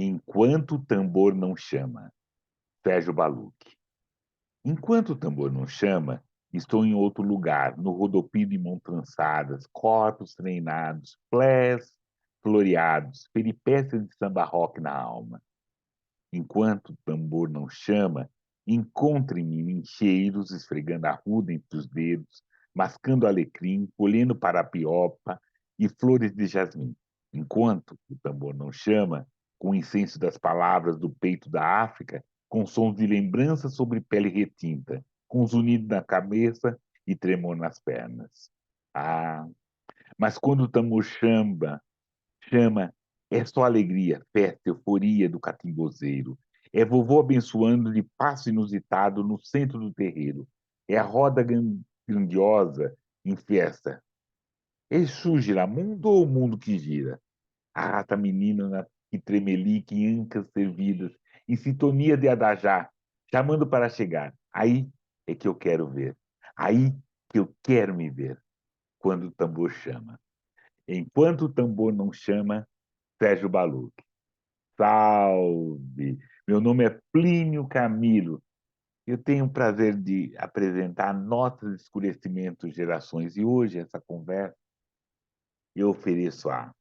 Enquanto o tambor não chama, Sérgio Baluch. Enquanto o tambor não chama, estou em outro lugar, no rodopio de mãos trançadas, corpos treinados, plés floreados, peripécias de samba rock na alma. Enquanto o tambor não chama, encontre-me em cheiros, esfregando a ruda entre os dedos, mascando alecrim, colhendo parapiopa e flores de jasmim. Enquanto o tambor não chama, com o incenso das palavras do peito da África, com sons de lembrança sobre pele retinta, com zunido na cabeça e tremor nas pernas. Ah, mas quando o tambor chama, é só alegria, festa, euforia do catimbozeiro. É vovô abençoando de passo inusitado no centro do terreiro. É a roda grandiosa em festa. Exu gira mundo ou o mundo que gira? A rata menina que tremelica em ancas servidas, em sintonia de adajá, chamando para chegar. Aí é que eu quero ver. Aí que eu quero me ver, quando o tambor chama. Enquanto o tambor não chama, Sérgio Baluch. Salve! Meu nome é Plínio Camilo. Eu tenho o prazer de apresentar Notas Escurecimento Gerações. E hoje, essa conversa, eu ofereço a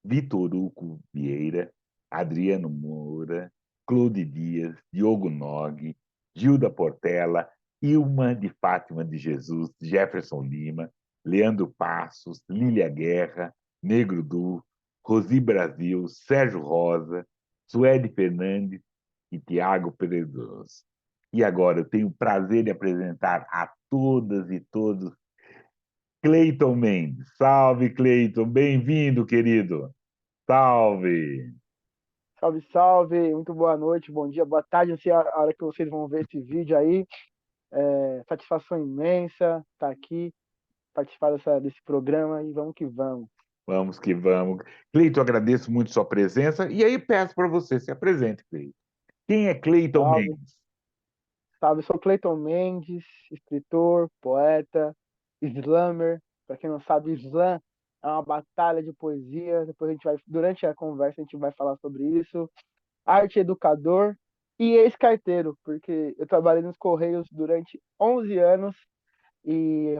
Vitor Hugo Vieira, Adriano Moura, Claude Dias, Diogo Nog, Gilda Portela, Ilma de Fátima de Jesus, Jefferson Lima, Leandro Passos, Lília Guerra, Negro Du, Rosi Brasil, Sérgio Rosa, Suede Fernandes e Tiago Peredoso. E agora eu tenho o prazer de apresentar a todas e todos Cleiton Mendes. Salve, Cleiton. Bem-vindo, querido. Salve! Salve, salve, muito boa noite, bom dia, boa tarde, não sei a hora que vocês vão ver esse vídeo aí. Satisfação imensa estar aqui, participar desse programa e vamos que vamos. Vamos que vamos. Cleiton, agradeço muito sua presença. E aí peço para você se apresente, Cleiton. Quem é Cleiton Salve, Mendes? salve, sou Cleiton Mendes, escritor, poeta, slammer. Para quem não sabe, slam é uma batalha de poesia. Depois durante a conversa, a gente vai falar sobre isso. Arte educador e ex-carteiro, porque eu trabalhei nos Correios durante 11 anos. E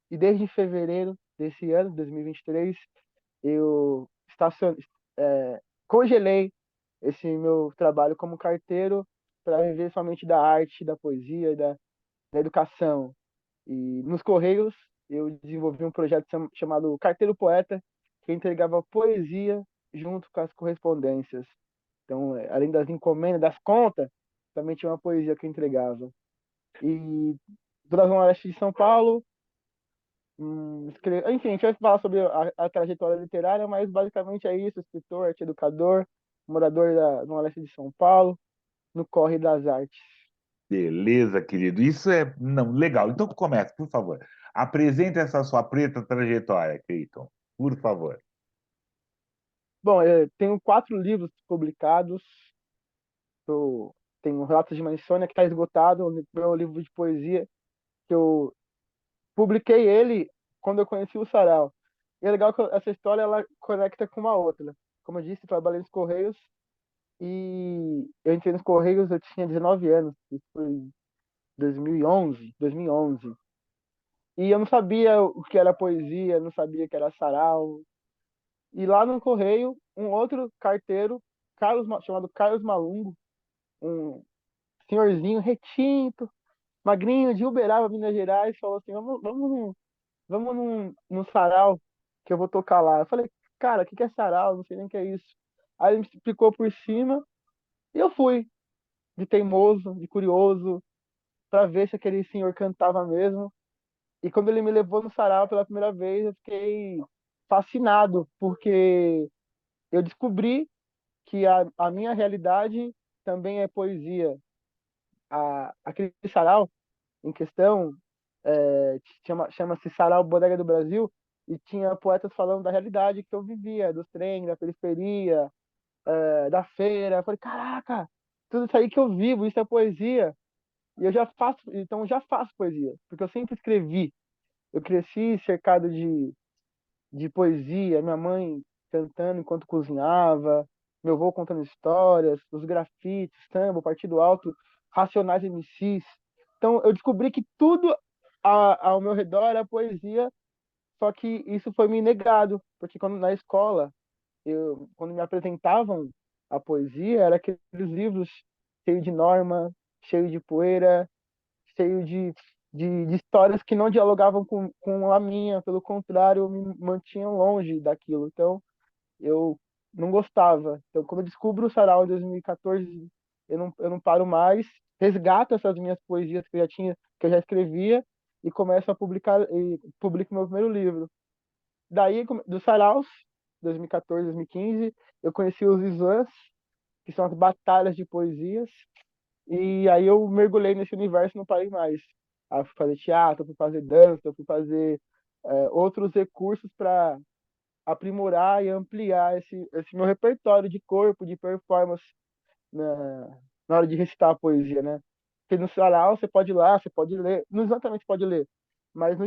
desde fevereiro desse ano, 2023, eu congelei esse meu trabalho como carteiro para viver somente da arte, da poesia e da educação. E nos Correios eu desenvolvi um projeto chamado Carteiro Poeta, que entregava poesia junto com as correspondências. Então, além das encomendas, das contas, também tinha uma poesia que eu entregava. E toda a Zona Leste de São Paulo. Enfim, a gente vai falar sobre a trajetória literária, mas basicamente é isso: escritor, arte educador, morador da Zona Leste de São Paulo, no Corre das Artes. Beleza, querido. Isso é. Não, legal. Então comece, por favor. Apresente essa sua preta trajetória, Cleiton. Por favor. Bom, eu tenho 4 livros publicados. Eu tenho Relatos de uma Insônia, que está esgotado, o meu livro de poesia, que eu publiquei ele quando eu conheci o Sarau. E é legal que essa história ela conecta com uma outra. Como eu disse, eu trabalhei nos Correios e eu entrei nos Correios, eu tinha 19 anos, isso foi 2011. E eu não sabia o que era poesia, não sabia o que era sarau. E lá no Correio, um outro carteiro, chamado Carlos Malungo, um senhorzinho retinto, magrinho, de Uberaba, Minas Gerais, falou assim: vamos num sarau que eu vou tocar lá. Eu falei: cara, o que é sarau? Não sei nem o que é isso. Aí ele me explicou por cima e eu fui, de teimoso, de curioso, para ver se aquele senhor cantava mesmo. E quando ele me levou no sarau pela primeira vez, eu fiquei fascinado, porque eu descobri que a minha realidade também é poesia. Aquele sarau em questão chama-se Sarau Bodega do Brasil, e tinha poetas falando da realidade que eu vivia, dos trens, da periferia, da feira. Eu falei: caraca, tudo isso aí que eu vivo, isso é poesia. E eu já faço, então eu já faço poesia, porque eu sempre escrevi. Eu cresci cercado de poesia, minha mãe cantando enquanto cozinhava, meu avô contando histórias, os grafites, samba, Partido Alto, Racionais MCs. Então eu descobri que tudo ao meu redor era poesia, só que isso foi me negado, porque quando na escola, quando me apresentavam a poesia, era aqueles livros cheios de norma, cheio de poeira, cheio de histórias que não dialogavam com a minha, pelo contrário, me mantinham longe daquilo. Então, eu não gostava. Então, quando eu descubro o Sarau em 2014, eu não paro mais, resgato essas minhas poesias que eu já tinha, que eu já escrevia e começo a publicar e publico meu primeiro livro. Daí, dos Saraus, 2014, 2015, eu conheci os slams, que são as batalhas de poesias, e aí eu mergulhei nesse universo e não parei mais. Aí eu fui fazer teatro, eu fui fazer dança, eu fui fazer outros recursos para aprimorar e ampliar esse meu repertório de corpo, de performance na hora de recitar a poesia, né? Porque no sarau você pode ir lá, você pode ler, não exatamente pode ler, mas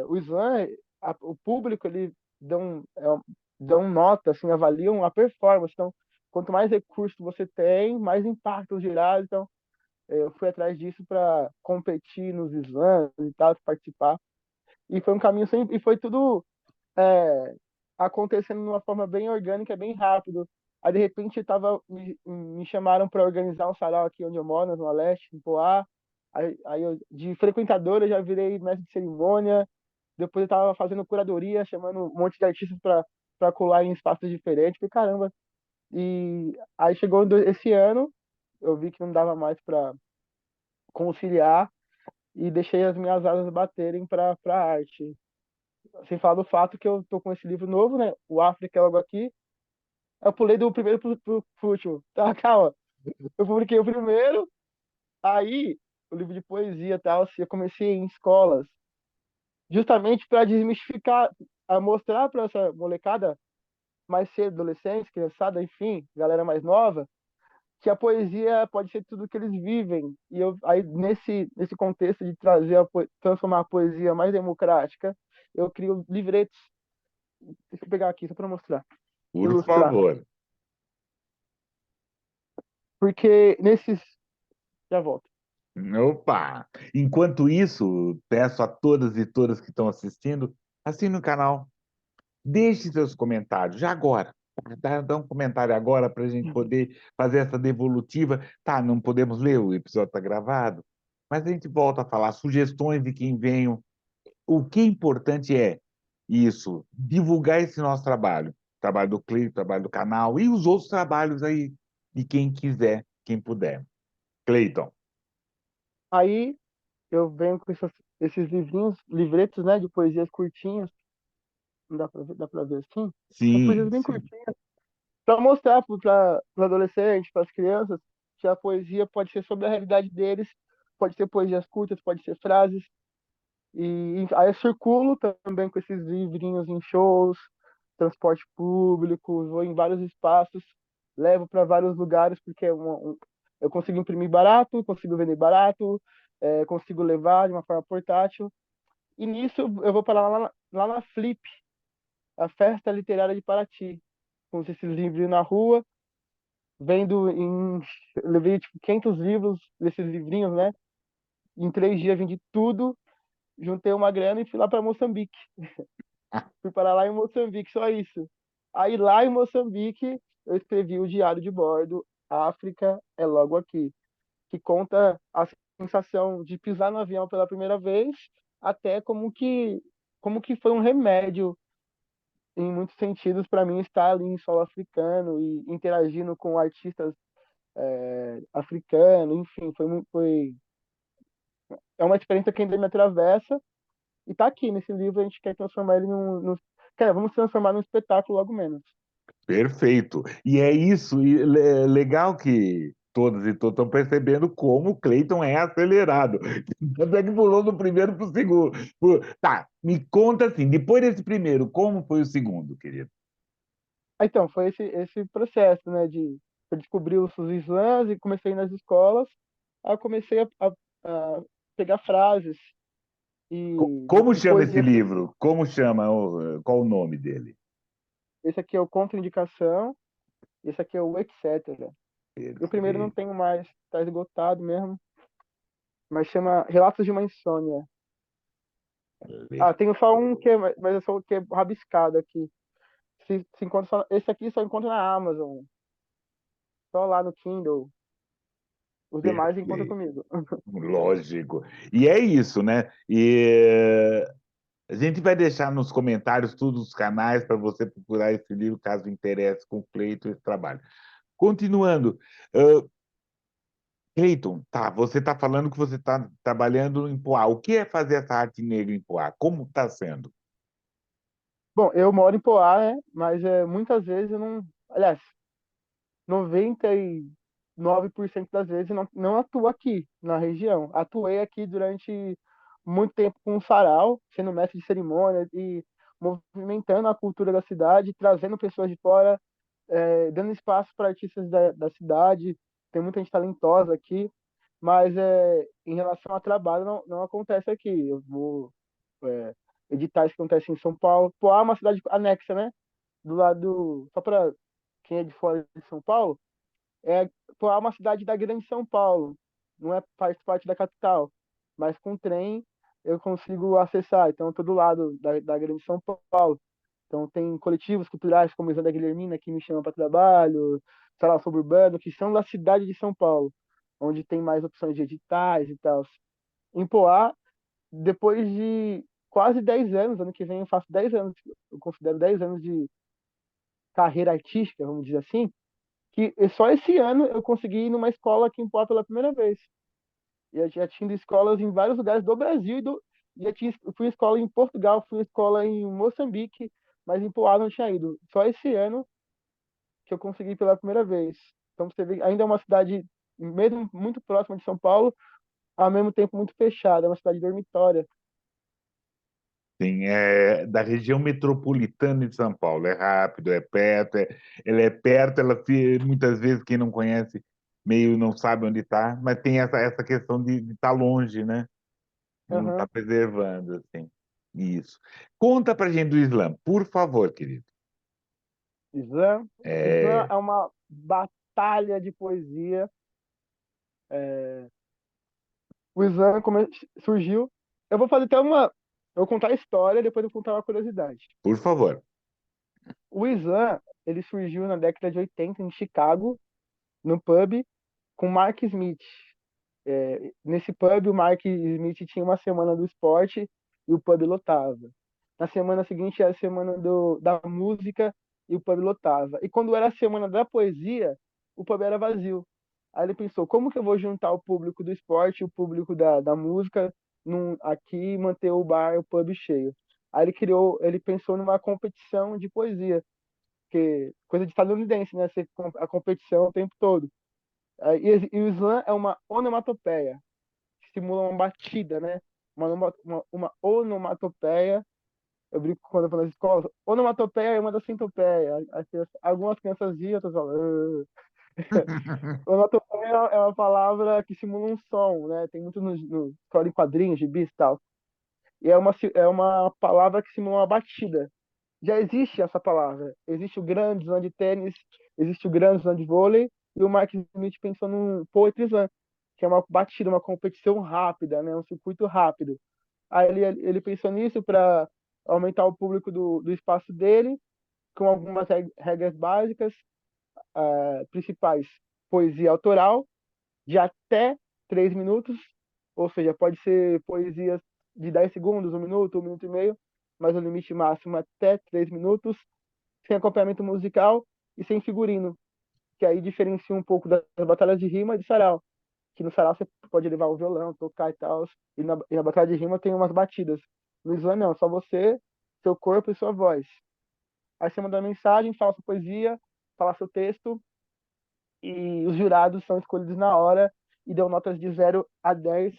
o slam, o público, ele dão nota, assim, avaliam a performance. Então, quanto mais recursos você tem, mais impacto gerado. Então, eu fui atrás disso para competir nos slams e tal, participar. E foi um caminho sempre, e foi tudo é, acontecendo de uma forma bem orgânica, bem rápido. Aí, de repente, me chamaram para organizar um sarau aqui onde eu moro, na Zona Leste, em Poá. Aí eu, de frequentadora, já virei mestre de cerimônia. Depois eu estava fazendo curadoria, chamando um monte de artistas para colar em espaços diferentes. Falei, caramba. E aí chegou esse ano, eu vi que não dava mais para conciliar e deixei as minhas asas baterem para a arte. Sem falar do fato que eu tô com esse livro novo, né? O África é logo aqui. Eu pulei do primeiro pro último. Tá, calma. Eu publiquei o primeiro, aí o livro de poesia e tal, assim, eu comecei em escolas, justamente para desmistificar, a mostrar para essa molecada mais cedo, adolescentes, criançada, enfim, galera mais nova, que a poesia pode ser tudo que eles vivem. E eu aí nesse contexto de trazer transformar a poesia mais democrática, eu crio livretos. Deixa eu pegar aqui só para mostrar, Por ilustrar. favor. Porque nesses. Já volto. Opa! Enquanto isso, peço a todas e todas que estão assistindo, assine o canal. Deixe seus comentários, já agora. Dá um comentário agora para a gente poder fazer essa devolutiva. Tá, não podemos ler, o episódio está gravado, mas a gente volta a falar sugestões de quem venham. O que é importante é isso, divulgar esse nosso trabalho. Trabalho do Cleiton, trabalho do canal e os outros trabalhos aí de quem quiser, quem puder. Cleiton, Aí eu venho com esses livrinhos, livretos, né, de poesias curtinhas. Não dá pra ver assim? São poesias sim, bem sim. curtinhas. Para mostrar para os adolescentes, para as crianças, que a poesia pode ser sobre a realidade deles, pode ser poesias curtas, pode ser frases. E aí eu circulo também com esses livrinhos em shows, transporte público, vou em vários espaços, levo para vários lugares, porque eu consigo imprimir barato, consigo vender barato, consigo levar de uma forma portátil. E nisso eu vou para lá na Flip, a Festa Literária de Paraty, com esses livros na rua, vendo em. Eu levei tipo 500 livros desses livrinhos, né? Em 3 dias vendi tudo, juntei uma grana e fui lá para Moçambique. Fui para lá em Moçambique, só isso. Aí lá em Moçambique eu escrevi o Diário de Bordo, África é logo aqui, que conta a sensação de pisar no avião pela primeira vez, até como que foi um remédio em muitos sentidos para mim estar ali em solo africano e interagindo com artistas africanos, enfim, é uma experiência que ainda me atravessa e tá aqui nesse livro. A gente quer transformar ele vamos transformar num espetáculo logo menos. Perfeito. E é isso, legal que todas e todos estão percebendo como o Cleiton é acelerado. Tanto é que pulou do primeiro para o segundo. Tá, me conta assim, depois desse primeiro, como foi o segundo, querido? Então, foi esse processo, né, de eu descobrir os slams e comecei nas escolas, aí eu comecei a pegar frases Como de chama esse poesias. livro? Como chama? Qual o nome dele? Esse aqui é o Contraindicação, Esse aqui é o Etc. E o primeiro não Perfeito. tenho mais, tá esgotado mesmo, mas chama Relatos de uma Insônia. Ah, tenho só um que mas é só o que é rabiscado aqui. Se encontra esse aqui só encontra na Amazon, só lá no Kindle. Os demais encontra Perfeito. comigo. Lógico. E é isso, né? E a gente vai deixar nos comentários todos os canais para você procurar esse livro, caso interesse com o Cleiton esse trabalho. Continuando, Cleiton, tá, você está falando que você está trabalhando em Poá. O que é fazer essa arte negra em Poá? Como está sendo? Bom, eu moro em Poá, né? Mas muitas vezes eu não. Aliás, 99% das vezes não atuo aqui na região. Atuei aqui durante muito tempo com o sarau, sendo mestre de cerimônia e movimentando a cultura da cidade, trazendo pessoas de fora, dando espaço para artistas da cidade. Tem muita gente talentosa aqui, mas em relação a trabalho não acontece aqui. Eu vou editais que acontecem em São Paulo. Poá é uma cidade anexa, né? Do lado, só para quem é de fora de São Paulo, é, Poá é uma cidade da Grande São Paulo, não é faz parte da capital, mas com trem eu consigo acessar. Então, eu tô do lado da Grande São Paulo. Então, tem coletivos culturais como o Isanda Guilhermina que me chamam para trabalho, Salão Suburbano, que são da cidade de São Paulo, onde tem mais opções de editais e tal. Em Poá, depois de quase 10 anos, ano que vem eu faço 10 anos, eu considero 10 anos de carreira artística, vamos dizer assim, que só esse ano eu consegui ir numa escola aqui em Poá pela primeira vez. E eu já tinha ido escolas em vários lugares do Brasil já tinha, fui em escola em Portugal, fui em escola em Moçambique, mas em Poá não tinha ido. Só esse ano que eu consegui ir pela primeira vez. Então você vê, ainda é uma cidade mesmo muito próxima de São Paulo, ao mesmo tempo muito fechada, é uma cidade dormitória. Sim, é da região metropolitana de São Paulo. É rápido, é perto, ela é perto, muitas vezes quem não conhece meio não sabe onde está, mas tem essa questão de estar longe, né? De não estar Aham. preservando, assim. Isso. Conta pra gente do Islã, por favor, querido. Islã. Islã É, é uma batalha de poesia. O Islã surgiu. Eu vou fazer até uma. Eu vou contar a história, depois eu vou contar uma curiosidade. por favor. O Islã, ele surgiu na década de 80 em Chicago, no pub, com Mark Smith. Nesse pub, o Mark Smith tinha uma semana do esporte e o pub lotava. Na semana seguinte era a semana da música e o pub lotava. E quando era a semana da poesia, o pub era vazio. Aí ele pensou, como que eu vou juntar o público do esporte e o público da música aqui e manter o bar, o pub cheio? Aí ele pensou numa competição de poesia, que coisa de estadunidense, né? A competição o tempo todo. E o slam é uma onomatopeia, que simula uma batida, né? Uma onomatopeia. Eu brinco quando eu vou nas escolas. Onomatopeia é uma da centopeia. Algumas crianças riam, outras falam. "Ah". Onomatopeia é uma palavra que simula um som, né? Tem muito no história em quadrinhos, gibis e tal. E é uma palavra que simula uma batida. Já existe essa palavra. Existe o grande slam de tênis, existe o grande slam de vôlei, e o Mark Smith pensou num poetry slam, que é uma batida, uma competição rápida, né? Um circuito rápido. Aí ele pensou nisso para aumentar o público do espaço dele, com algumas regras básicas, principais. Poesia autoral, de até 3 minutos, ou seja, pode ser poesias de 10 segundos, 1 minuto e meio, mas o limite máximo é até 3 minutos, sem acompanhamento musical e sem figurino, que aí diferencia um pouco das batalhas de rima e de sarau, que no sarau você pode levar o violão, tocar e tal, e na batalha de rima tem umas batidas. No slam não, só você, seu corpo e sua voz. Aí você manda uma mensagem, fala sua poesia, fala seu texto, e os jurados são escolhidos na hora e dão notas de 0 a 10.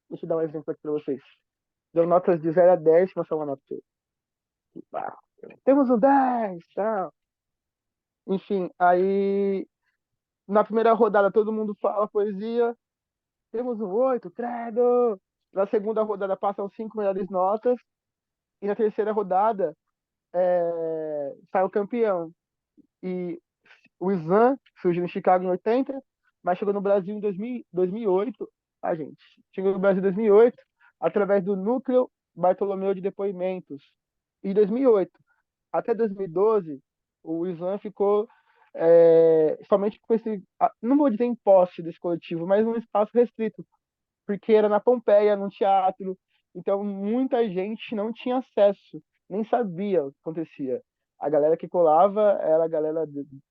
Deixa eu dar um exemplo aqui para vocês. Deu notas de 0 a 10, mas só uma nota. Temos um 10, tá? Enfim, aí na primeira rodada todo mundo fala poesia, temos um 8, credo. Na segunda rodada passam 5 melhores notas e na terceira rodada sai o campeão. E o Slam surgiu em Chicago em 80, mas chegou no Brasil em 2008. A gente chegou no Brasil em 2008 através do Núcleo Bartolomeu de Depoimentos. Em 2008 até 2012, o Slam ficou somente com esse, não vou dizer em posse desse coletivo, mas um espaço restrito, porque era na Pompeia, num teatro, então muita gente não tinha acesso, nem sabia o que acontecia. A galera que colava era a galera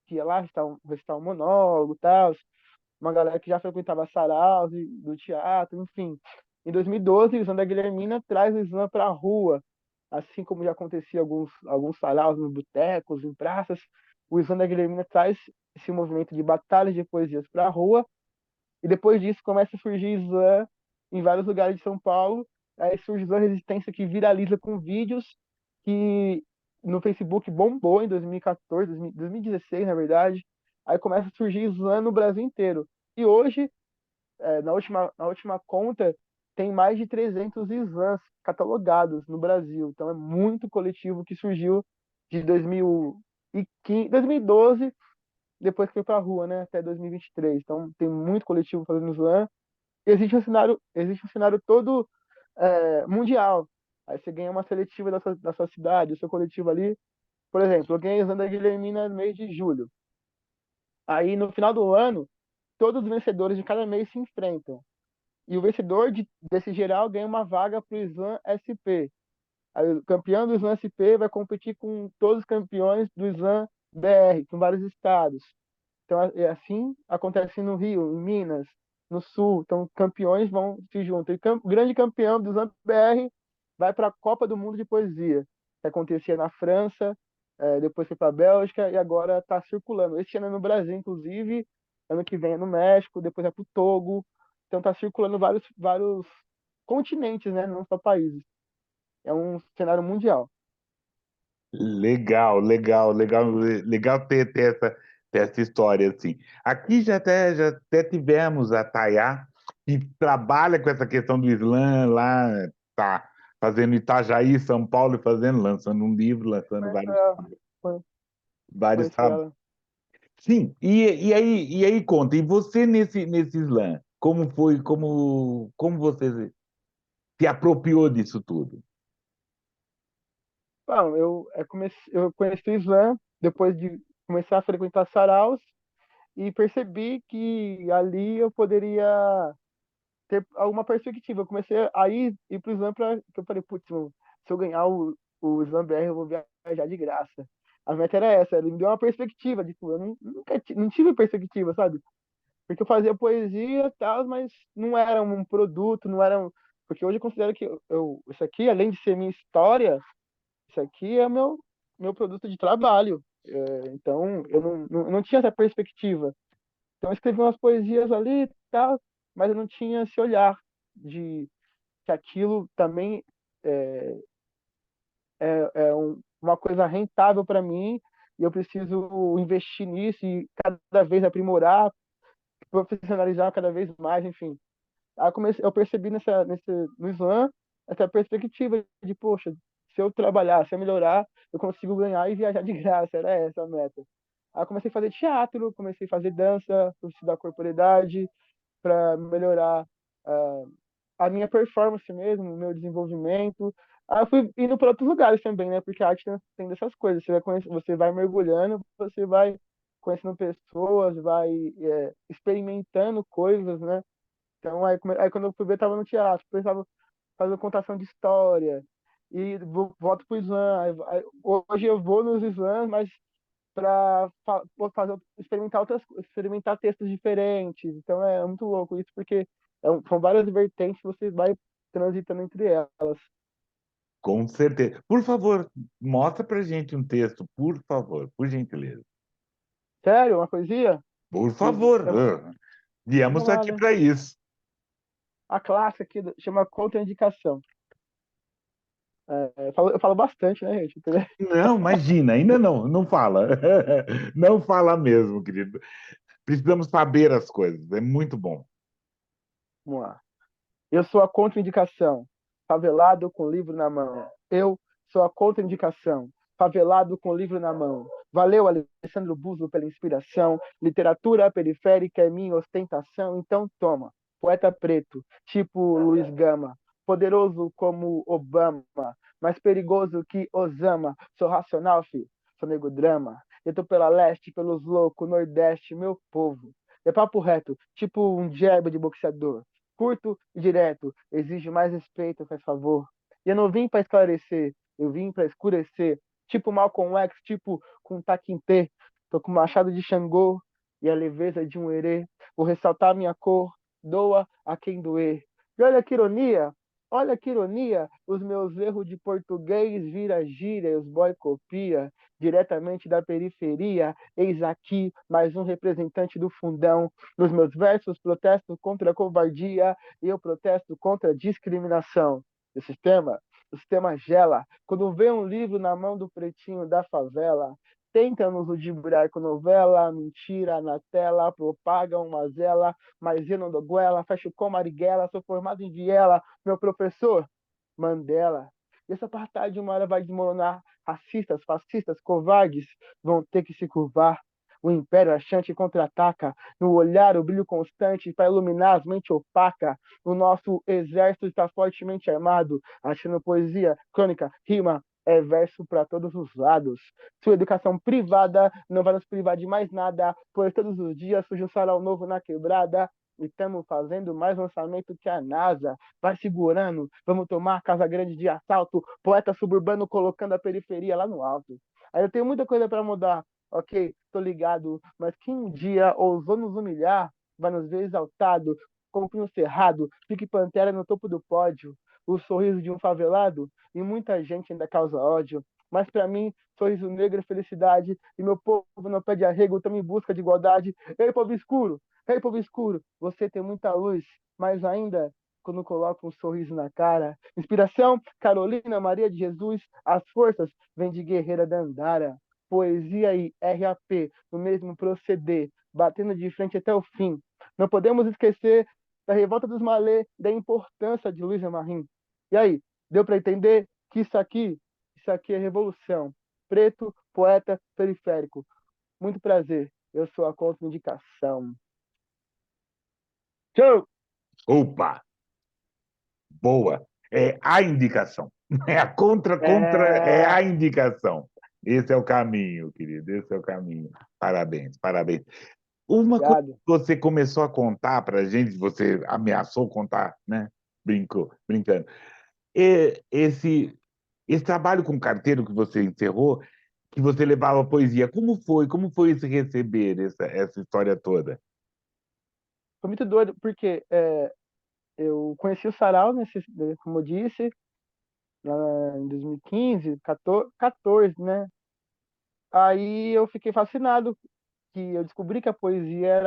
que ia lá recitar um monólogo e tal, uma galera que já frequentava saraus do teatro, enfim. Em 2012, o Slam da Guilhermina traz o slam para a rua, assim como já acontecia alguns saraus nos botecos, em praças. O Slam da Guilhermina traz esse movimento de batalhas de poesias para a rua, e depois disso começa a surgir slam em vários lugares de São Paulo. Aí surge slam Resistência, que viraliza com vídeos que no Facebook bombou em 2014, 2016, na verdade. Aí começa a surgir slam no Brasil inteiro. E hoje, na última conta, tem mais de 300 slams catalogados no Brasil. Então é muito coletivo que surgiu de 2015, 2012, depois que foi para a rua, né, até 2023. Então tem muito coletivo fazendo slam. Existe um cenário todo mundial. Aí você ganha uma seletiva da sua cidade, do seu coletivo ali. Por exemplo, eu ganhei o slam da Guilhermina no mês de julho. Aí no final do ano, todos os vencedores de cada mês se enfrentam. E o vencedor desse geral ganha uma vaga para o Slam SP. Aí, o campeão do Slam SP vai competir com todos os campeões do Slam BR, com vários estados. Então, assim acontece no Rio, em Minas, no Sul. Então, campeões vão se juntar. E o grande campeão do Slam BR vai para a Copa do Mundo de Poesia, que acontecia na França, depois foi para a Bélgica e agora está circulando. Este ano é no Brasil, inclusive, ano que vem é no México, depois é para o Togo. Então, está circulando vários continentes, né? Não só países. É um cenário mundial. Legal, legal, legal, legal ter essa história assim. Aqui já até tivemos a Tayá, que trabalha com essa questão do Islã lá, tá fazendo Itajaí, São Paulo, e fazendo, lançando um livro, lançando Conheço vários, ela, vários conheço trabalhos. ela. Sim, e aí conta, e você nesse Islã, como foi, como você se apropriou disso tudo? Bom, eu conheci o Islã depois de começar a frequentar saraus e percebi que ali eu poderia ter alguma perspectiva. Eu comecei a ir para o Islã que eu falei, putz, mano, se eu ganhar o Islã BR, eu vou viajar de graça. A meta era essa, ele me deu uma perspectiva, tipo, eu nunca não tive perspectiva, sabe? Porque eu fazia poesia e tal, mas não era um produto, não era um... Porque hoje eu considero que isso aqui, além de ser minha história, isso aqui é meu produto de trabalho. Então, eu não tinha essa perspectiva. Então, eu escrevi umas poesias ali e tal, mas eu não tinha esse olhar de que aquilo também é, uma coisa rentável para mim e eu preciso investir nisso e cada vez aprimorar, profissionalizar cada vez mais, enfim. Aí eu percebi no Slam essa perspectiva de, poxa, se eu trabalhar, se eu melhorar, eu consigo ganhar e viajar de graça, era essa a meta. Aí eu comecei a fazer teatro, comecei a fazer dança, fui estudar corporeidade para melhorar a minha performance mesmo, o meu desenvolvimento. Aí eu fui indo para outros lugares também, né? Porque a arte tem dessas coisas. Você vai mergulhando, você vai conhecendo pessoas, vai experimentando coisas, né? Então, aí quando eu fui ver, tava no teatro, pensava fazer contação de história, e volto pro exame. Hoje eu vou nos exames, mas para experimentar textos diferentes. Então é muito louco isso, porque são várias vertentes, você vai transitando entre elas. Com certeza. Por favor, mostra pra gente um texto, por favor, por gentileza. Sério, uma poesia? Por favor. Viemos Vamos lá, aqui né? para isso. A classe aqui chama contraindicação. Eu falo bastante, né, gente? Não, imagina, ainda não, não fala. Não fala mesmo, querido. Precisamos saber as coisas, é muito bom. Vamos lá. Eu sou a contraindicação, favelado com livro na mão. Eu sou a contraindicação, favelado com livro na mão. Valeu, Alessandro Buzo, pela inspiração. Literatura periférica é minha ostentação, então toma. Poeta preto, tipo Luiz Gama. Poderoso como Obama, mais perigoso que Osama. Sou racional, fi. Sou nego drama. Eu tô pela leste, pelos loucos, nordeste, meu povo. É papo reto, tipo um jab de boxeador. Curto e direto, exige mais respeito, faz favor. E eu não vim para esclarecer, eu vim para escurecer. Tipo Malcolm X, tipo com Taquinte. Tô com o machado de Xangô e a leveza de um herê. Vou ressaltar minha cor, doa a quem doer. E olha que ironia, os meus erros de português vira gíria e os boy copia diretamente da periferia. Eis aqui mais um representante do fundão. Nos meus versos protesto contra a covardia e eu protesto contra a discriminação. O sistema gela. Quando vê um livro na mão do pretinho da favela, tenta nos ludibriar com novela, mentira na tela, propaga uma zela, mas eu não dou goela, fecho com Marighella, sou formado em Viela, meu professor, Mandela. E essa apartheid uma hora vai desmoronar, racistas, fascistas, covardes vão ter que se curvar. O império achante contra-ataca, no olhar o brilho constante para iluminar as mentes opacas. O nosso exército está fortemente armado, achando poesia, crônica, rima, é verso para todos os lados. Sua educação privada não vai nos privar de mais nada, pois todos os dias surge um sarau novo na quebrada. E estamos fazendo mais lançamento que a NASA. Vai segurando, vamos tomar Casa Grande de assalto. Poeta suburbano colocando a periferia lá no alto. Aí eu tenho muita coisa para mudar, ok? Tô ligado, mas quem um dia ousou nos humilhar vai nos ver exaltado, como Pinho Cerrado, Pique Pantera no topo do pódio. O sorriso de um favelado e muita gente ainda causa ódio. Mas para mim, sorriso negro é felicidade e meu povo não pede arrego, estamos em busca de igualdade. Ei povo escuro, você tem muita luz, mas ainda quando coloca um sorriso na cara. Inspiração, Carolina Maria de Jesus, as forças vêm de Guerreira da Andara. Poesia e RAP, no mesmo proceder, batendo de frente até o fim. Não podemos esquecer da revolta dos malê, da importância de Luiz Marim. E aí, deu para entender que isso aqui é revolução. Preto, poeta, periférico. Muito prazer. Eu sou a contraindicação. Tchau! Opa, boa. É a indicação. É a contra, é É... a indicação. Esse é o caminho, querido, esse é o caminho. Parabéns, parabéns. Uma coisa que Obrigado. você começou a contar para a gente, você ameaçou contar, né? Brincou, brincando. Esse trabalho com carteiro que você encerrou, que você levava poesia, como foi? Como foi esse receber essa história toda? Foi muito doido, porque eu conheci o Sarau, como eu disse, lá em 2015, 14, né? Aí eu fiquei fascinado, que eu descobri que a poesia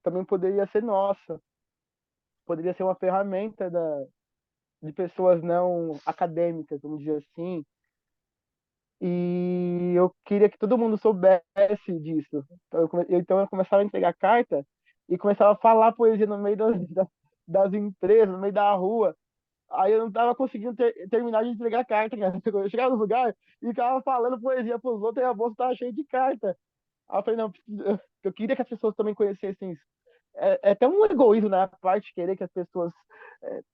também poderia ser nossa, poderia ser uma ferramenta de pessoas não acadêmicas, vamos dizer assim, e eu queria que todo mundo soubesse disso. Então eu começava a entregar carta e começava a falar poesia no meio das empresas, no meio da rua. Aí eu não tava conseguindo terminar de entregar carta, cara. Eu chegava no lugar e ficava falando poesia pros outros e a bolsa tava cheia de carta. Aí eu falei, não, eu queria que as pessoas também conhecessem isso. É até um egoísmo na parte de querer que as pessoas,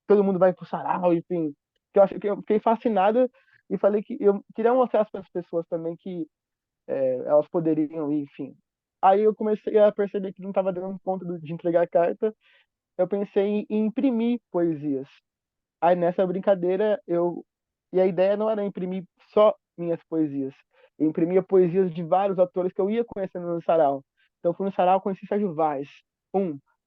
todo mundo vai pro sarau, enfim. Que eu acho que eu fiquei fascinado e falei que eu queria mostrar para as pessoas também que elas poderiam ir, enfim. Aí eu comecei a perceber que não estava dando conta de entregar carta. Eu pensei em imprimir poesias. Aí nessa brincadeira e a ideia não era imprimir só minhas poesias. Eu imprimia poesias de vários autores que eu ia conhecendo no sarau. Então fui no sarau, conheci Sérgio Vaz.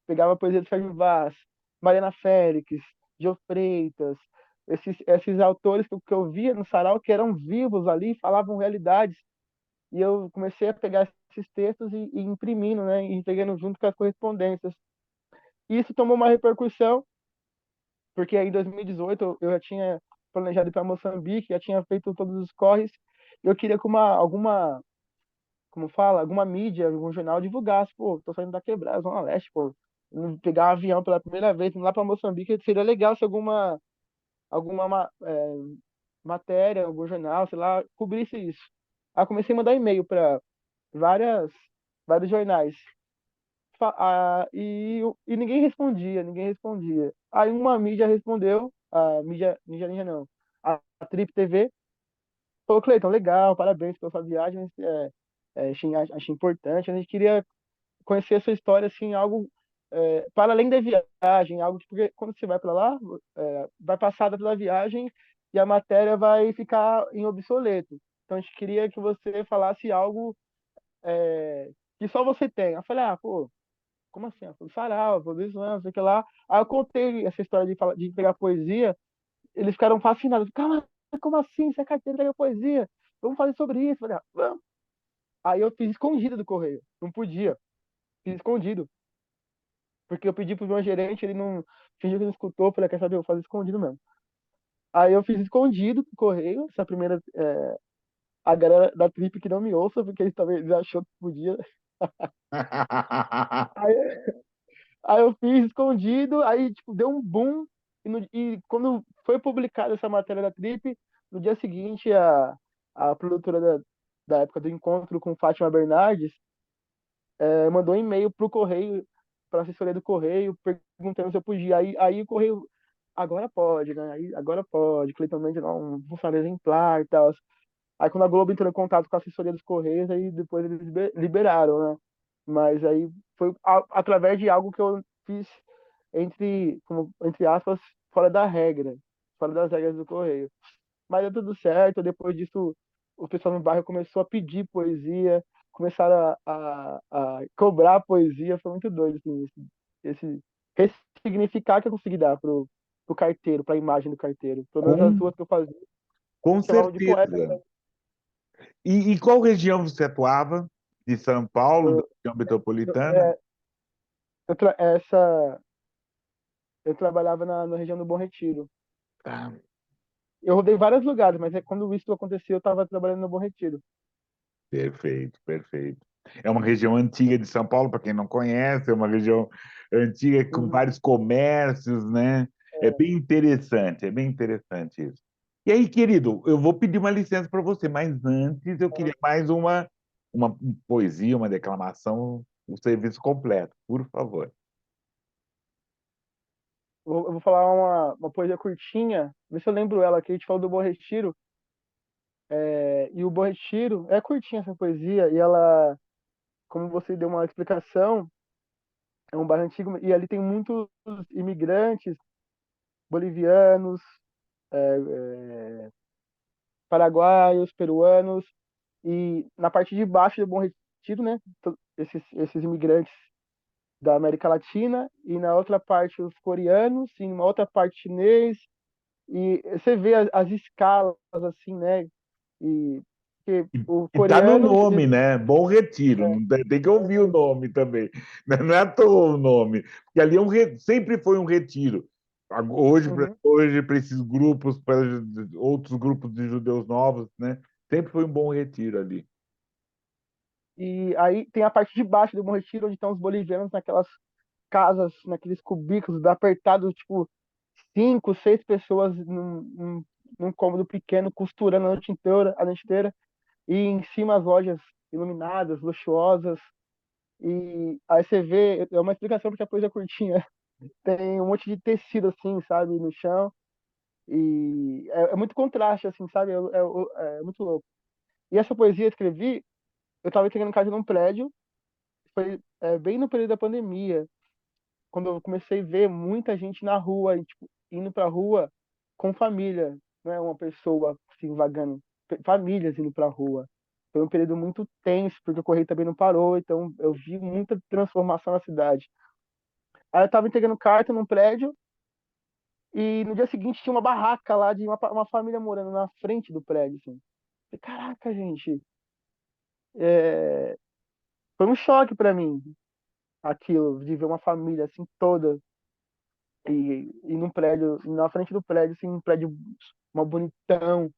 Pegava a poesia de Sérgio Vaz, Mariana Félix, Jô Freitas, esses autores que eu via no sarau que eram vivos ali, falavam realidades. E eu comecei a pegar esses textos e imprimindo, né, e entregando junto com as correspondências. E isso tomou uma repercussão porque aí em 2018 eu já tinha planejado ir para Moçambique, já tinha feito todos os corres. Eu queria que como fala, alguma mídia, algum jornal divulgasse, pô, tô saindo da Quebrada, Zona Leste, pô, pegar um avião pela primeira vez, indo lá para Moçambique, seria legal se alguma matéria, algum jornal, sei lá, cobrisse isso. Aí eu comecei a mandar e-mail para várias, vários jornais. E ninguém respondia, ninguém respondia. Aí uma mídia respondeu, mídia não, a Trip TV, falou, Cleiton, legal, parabéns pela sua viagem, achei importante, a gente queria conhecer a sua história, assim, algo para além da viagem, algo porque quando você vai para lá, vai passar pela viagem e a matéria vai ficar em obsoleto. Então a gente queria que você falasse algo que só você tem. Eu falei, pô, como assim? Eu falei, sarau, vou Luiz Lance, sei que lá. Aí eu contei essa história de entregar poesia, eles ficaram fascinados. Calma, como assim? Você é carteiro de entregar poesia? Vamos fazer sobre isso. Eu falei, vamos. Aí eu fiz escondido do correio. Não podia. Fiz escondido. Porque eu pedi pro meu gerente, ele não fingiu que não escutou. Eu falei, quer saber? Eu vou fazer escondido mesmo. Aí eu fiz escondido do correio. Essa primeira. A galera da Trip que não me ouça, porque eles talvez eles achou que podia. Aí, aí eu fiz escondido, aí tipo, deu um boom. E quando foi publicada essa matéria da Trip, no dia seguinte, a produtora da época do encontro com Fátima Bernardes mandou um e-mail pro Correio, para a assessoria do Correio, perguntando se eu podia. Aí o Correio, agora pode, né? Aí, agora pode, Cleiton Mendes é um funcionário exemplar e tal. Aí quando a Globo entrou em contato com a assessoria dos Correios, aí depois eles liberaram, né? Mas aí foi através de algo que eu fiz entre aspas, fora da regra, fora das regras do Correio. Mas deu tudo certo, depois disso o pessoal no bairro começou a pedir poesia, começaram a cobrar poesia, foi muito doido, assim, esse ressignificar que eu consegui dar pro carteiro, pra imagem do carteiro. Pelo menos as Com, duas que eu fazia, com chamavam de poeta. certeza. E qual região você atuava? De São Paulo, da Eu, região metropolitana? é, essa, eu trabalhava na região do Bom Retiro. Ah, Eu rodei vários lugares, mas quando isso aconteceu, eu estava trabalhando no Bom Retiro. perfeito, perfeito. É uma região antiga de São Paulo, para quem não conhece, é uma região antiga com Uhum. vários comércios, né? É bem interessante isso. E aí, querido, eu vou pedir uma licença para você, mas antes eu queria mais uma poesia, uma declamação, um serviço completo, por favor. Eu vou falar uma poesia curtinha, ver se eu lembro ela aqui. A gente falou do Bom Retiro, e o Bom Retiro é curtinha essa poesia, e ela, como você deu uma explicação, é um bairro antigo, e ali tem muitos imigrantes bolivianos, paraguaios, peruanos, e na parte de baixo do Bom Retiro, né, esses imigrantes da América Latina, e na outra parte os coreanos, e numa outra parte chinês, e você vê as escalas assim, né? E que o E tá no coreano, nome, né? Bom Retiro. Não tem que ouvir o nome também. Não é à toa o nome. Porque ali é sempre foi um retiro. Hoje, uhum. hoje para esses grupos, para outros grupos de judeus novos, né? Sempre foi um bom retiro ali. E aí tem a parte de baixo do Bom Retiro, onde estão os bolivianos naquelas casas, naqueles cubículos apertados, tipo, 5, 6 pessoas num cômodo pequeno, costurando a noite inteira, e em cima as lojas iluminadas, luxuosas, e aí você vê, é uma explicação porque a coisa é curtinha, tem um monte de tecido assim, sabe, no chão, e é muito contraste, assim, sabe, é muito louco. E essa poesia eu escrevi, eu estava entregando casa num prédio, foi bem no período da pandemia, quando eu comecei a ver muita gente na rua, e, tipo, indo pra rua com família, não é uma pessoa assim vagando, famílias indo pra rua. Foi um período muito tenso, porque o correio também não parou, então eu vi muita transformação na cidade. Aí eu tava entregando carta num prédio e no dia seguinte tinha uma barraca lá de uma família morando na frente do prédio, assim. Falei, caraca, gente, é, foi um choque pra mim aquilo, de ver uma família assim toda e num prédio, na frente do prédio, assim, um prédio uma bonitão,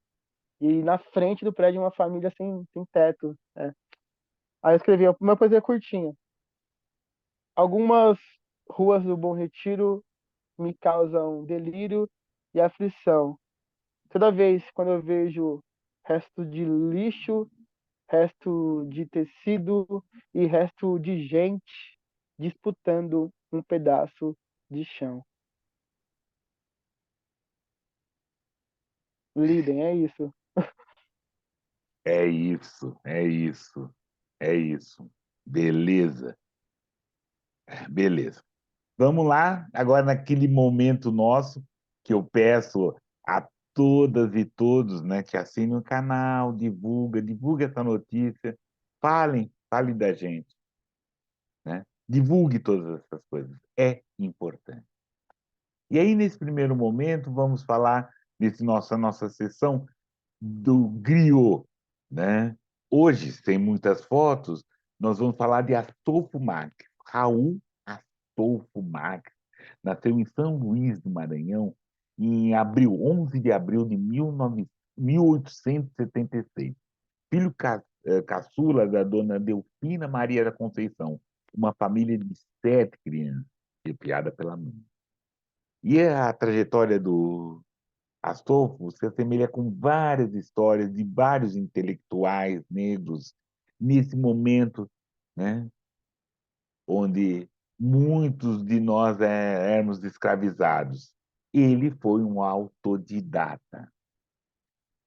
e na frente do prédio uma família sem teto. Aí eu escrevi uma poesia curtinha. Algumas ruas do Bom Retiro me causam delírio e aflição. Toda vez quando eu vejo resto de lixo resto de tecido e resto de gente disputando um pedaço de chão. Lidem, é isso. É isso, é isso, é isso. Beleza, beleza. Vamos lá, agora naquele momento nosso que eu peço a todas e todos, né, que assinem o canal, divulga essa notícia, falem da gente, né? Divulgue todas essas coisas, é importante. E aí, nesse primeiro momento, vamos falar nossa sessão do griot, né? Hoje, sem muitas fotos, nós vamos falar de Astolfo Max. Raul Astolfo Max nasceu em São Luís do Maranhão em abril, 11 de abril de 1876. Filho caçula da dona Delfina Maria da Conceição, uma família de 7 crianças, e piada pela mãe. E a trajetória do Astolfo se assemelha com várias histórias de vários intelectuais negros nesse momento, né, onde muitos de nós éramos escravizados. Ele foi um autodidata,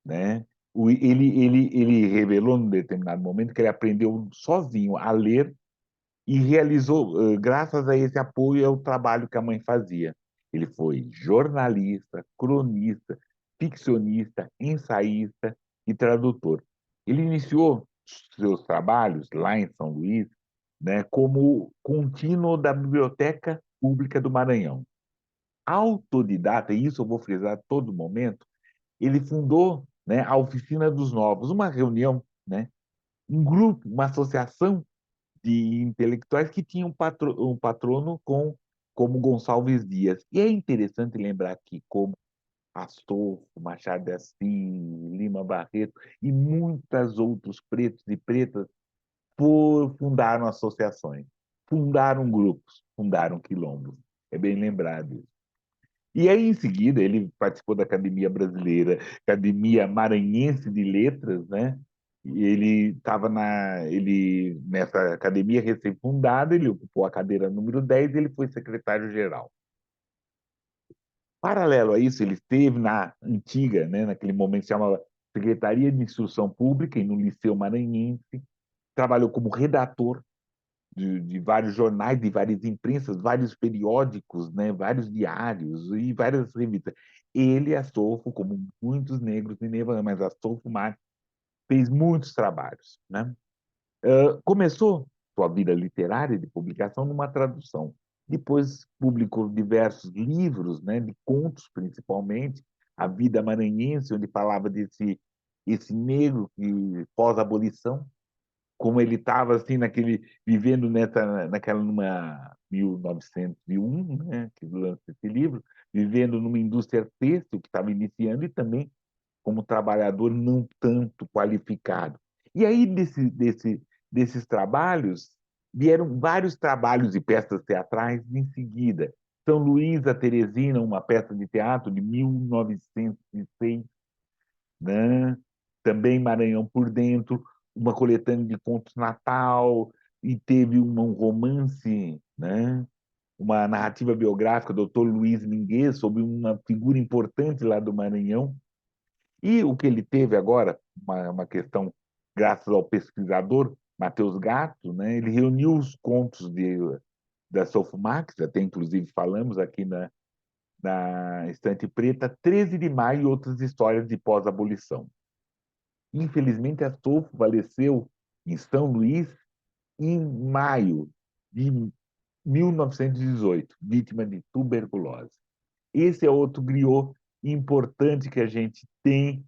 né? Ele revelou num determinado momento que ele aprendeu sozinho a ler e realizou, graças a esse apoio, é o trabalho que a mãe fazia. Ele foi jornalista, cronista, ficcionista, ensaísta e tradutor. Ele iniciou seus trabalhos lá em São Luís, né, como contínuo da Biblioteca Pública do Maranhão. Autodidata, e isso eu vou frisar a todo momento, ele fundou, né, a Oficina dos Novos, uma reunião, né, um grupo, uma associação de intelectuais que tinham um patrono como Gonçalves Dias. E é interessante lembrar que, como Astolfo, Machado de Assis, Lima Barreto e muitos outros pretos e pretas fundaram associações, fundaram grupos, fundaram quilombos. É bem lembrado isso. E aí, em seguida, ele participou da Academia Brasileira, Academia Maranhense de Letras, né? E ele estava nessa academia recém-fundada, ele ocupou a cadeira número 10 e ele foi secretário-geral. Paralelo a isso, ele esteve na antiga, né, naquele momento se chamava Secretaria de Instrução Pública, e no Liceu Maranhense, trabalhou como redator de vários jornais, de várias imprensas, vários periódicos, né, vários diários e várias revistas. Ele, Astolfo, como muitos negros e negras, mas Astolfo Marx, fez muitos trabalhos, né? Começou sua vida literária de publicação numa tradução. Depois publicou diversos livros, né, de contos principalmente, A Vida Maranhense, onde falava desse esse negro que pós-abolição, como ele estava assim vivendo naquela numa 1901, né, que lança esse livro, vivendo numa indústria têxtil que estava iniciando e também como trabalhador não tanto qualificado. E aí desses trabalhos vieram vários trabalhos e peças teatrais em seguida. São Luís, a Teresina, uma peça de teatro de 1906, né? Também Maranhão por Dentro, uma coletânea de contos Natal, e teve um romance, né? Uma narrativa biográfica do Dr. Luiz Minguez, sobre uma figura importante lá do Maranhão. E o que ele teve agora, uma questão, graças ao pesquisador Matheus Gatto, né? Ele reuniu os contos da Sofumax, até inclusive falamos aqui na Estante Preta, 13 de Maio e outras histórias de pós-abolição. Infelizmente, Astolfo faleceu em São Luís em maio de 1918, vítima de tuberculose. Esse é outro griot importante que a gente tem